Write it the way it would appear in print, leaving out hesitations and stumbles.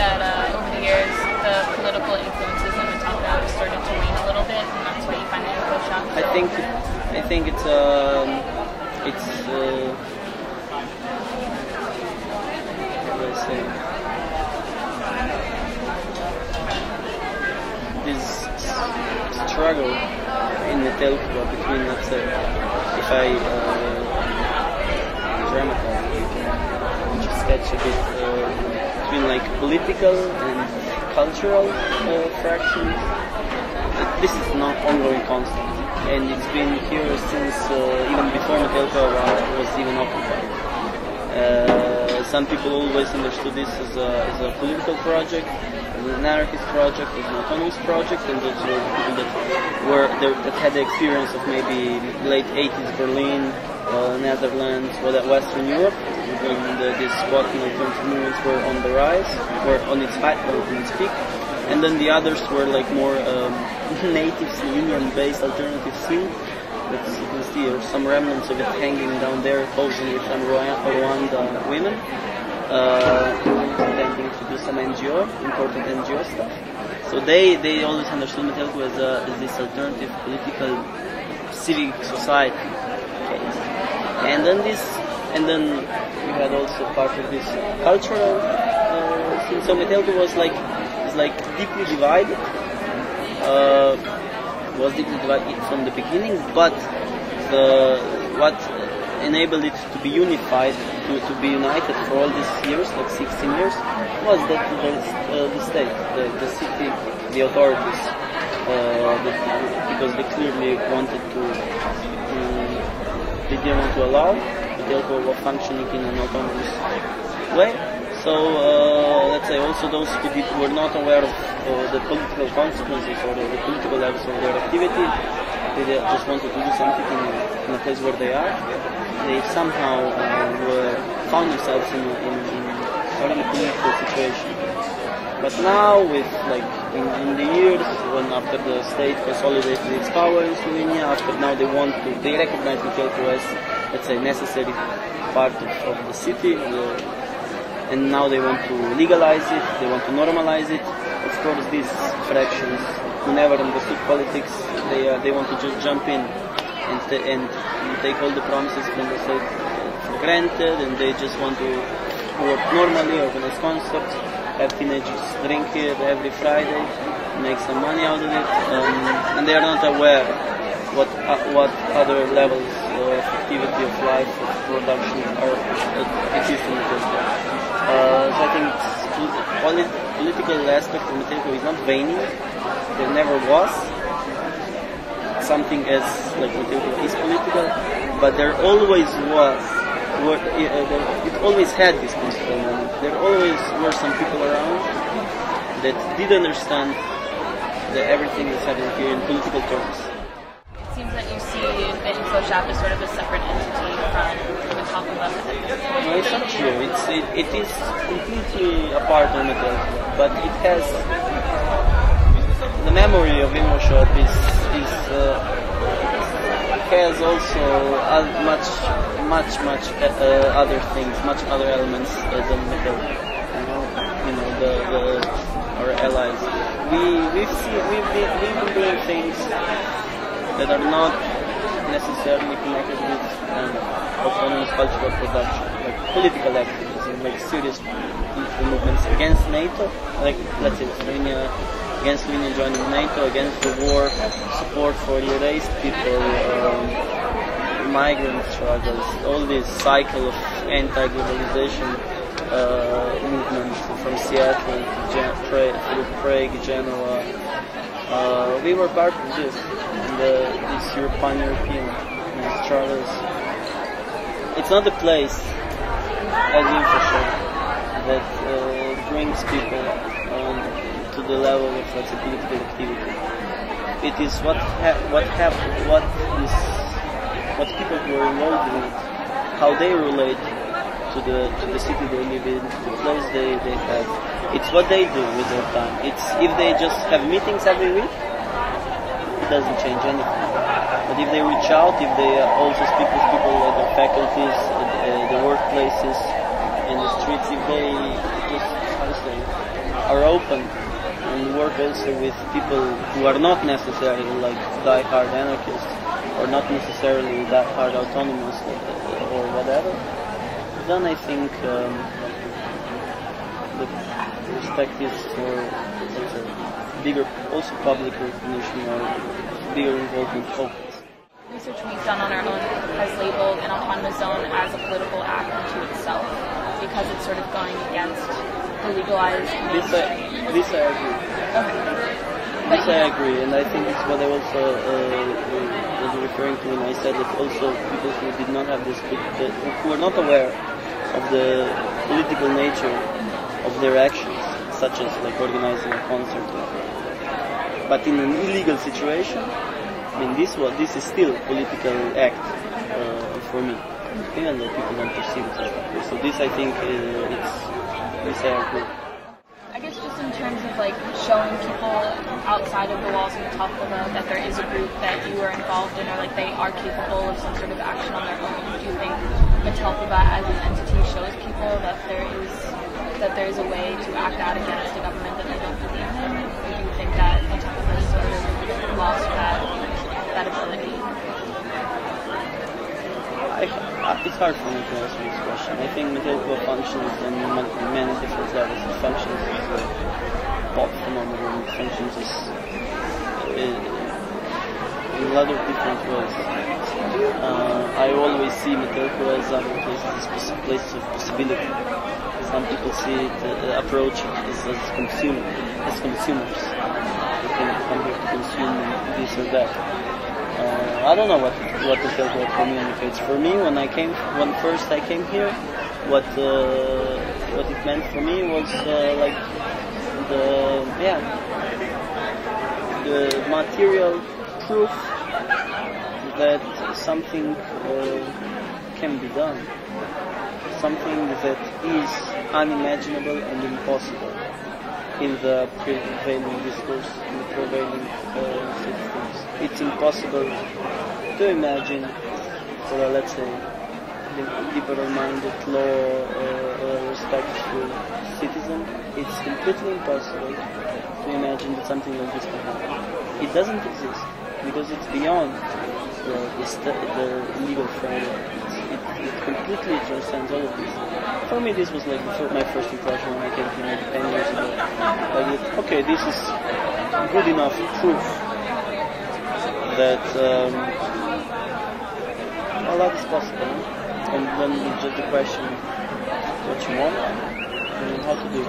that over the years the political influences in Metelkova have started to wane a little bit, and that's why you find the Infoshop? I think it's how do I say, this struggle in Metelkova between, let's say, if I dramatize, sketch a bit, between like political and cultural fractions. This is not ongoing constant, and it's been here since even before Metelkova was even occupied. Some people always understood this as a political project, as an anarchist project, as an autonomous project, and those were people that had the experience of maybe late 80s Berlin, Netherlands, Western Europe, when these squatting alternative movements were on the rise, were on its peak, and then the others were like more native Slovenian-based alternative scene. But as you can see, there's some remnants of it hanging down there, posing with some Rwanda women, intending to do some important NGO stuff. So they always understood Metelkova as this alternative political civic society case. And then we had also part of this cultural scene. So Metelkova was deeply divided. Was deeply divided from the beginning, but what enabled it to be unified, to be united for all these years, like 16 years, was that the state, the city, the authorities, because they clearly wanted they didn't want to allow Metelkova functioning in an autonomous way. So let's say also those who were not aware of the political consequences or the political levels of their activity, they just wanted to do something in a place where they are. They somehow found themselves in a really political situation. But now, with in the years when after the state consolidated its power in Slovenia, they recognize Metelkova as, let's say, necessary part of the city. And now they want to legalize it, they want to normalize it. Of course, these fractions who never understood politics, they want to just jump in and take all the promises from the state for granted, and they just want to work normally, organize concerts, have teenagers drink here every Friday, make some money out of it, and they are not aware what other levels of activity, of life, of production exist in Metelkova. So I think political aspect of Metelkova is not waning. There never was something as like Metelkova is political, but there always was. It always had this political moment. There always were some people around that did understand that everything is happening here in political terms. It seems that you see the Infoshop as sort of a separate entity from Metelkova. No, it's not true. It is completely a part of Metelkova, but it has the memory of Infoshop has also much other things, much other elements than Metelkova. Our allies. We've been doing things that are not necessarily connected with autonomous cultural production, like political activism, like serious political movements against NATO, like let's say Slovenia, against Slovenia joining NATO, against the war, support for the erased people, migrant struggles, all this cycle of anti-globalization movements from Seattle through Prague, Genoa. We were part of this, these European struggles. It's not a place as Infoshop that brings people to the level of, let's say, political activity. It is what people who are involved in it, how they relate to the city they live in, to the place they have. It's what they do with their time. It's if they just have meetings every week, it doesn't change anything. But if they reach out, if they also speak with people at the faculties, the workplaces, in the streets, if they just, how to say, are open and work also with people who are not necessarily like die-hard anarchists or not necessarily die-hard autonomous or whatever, then I think the perspectives for bigger, also public recognition or bigger involvement opens. Research we've done on our own has labeled an autonomous zone as a political act unto itself because it's sort of going against the legalized mainstream. This I agree. Okay. This I agree, and I think it's what I also was referring to when I said that also people who did not have this, who were not aware of the political nature of their actions, such as like organizing a concert, but in an illegal situation. I mean, this is still a political act for me, even though people don't perceive it as that. So this, I think, this I agree. I guess just in terms of like showing people outside of the walls of Metelkova that there is a group that you are involved in, or like they are capable of some sort of action on their own. Do you think Metelkova as an entity shows people that there is a way to act out against a government that they don't believe in? Or do you think that Metelkova has sort of lost that ability? It's hard for me to answer this question. I think Metelkova functions on many different levels. It functions as a pop phenomenon. It functions as in a lot of different ways. I always see Metelkova as other places of possibility. Some people see it, approach it as consumers. They can come here to consume this or that. I don't know what Metelkova communicates. For me, when first I came here, what it meant for me was like the material proof that something can be done, something that is unimaginable and impossible in the prevailing discourse, in the prevailing systems. It's impossible to imagine for a, let's say, liberal-minded, law-respectful citizen. It's completely impossible to imagine that something like this can happen. It doesn't exist because it's beyond the legal framework. It completely transcends all of this. For me, this was like my first impression when I came here maybe 10 years ago. Like, okay, this is good enough proof that a lot is possible. And then it's just the question what you want and how to do it.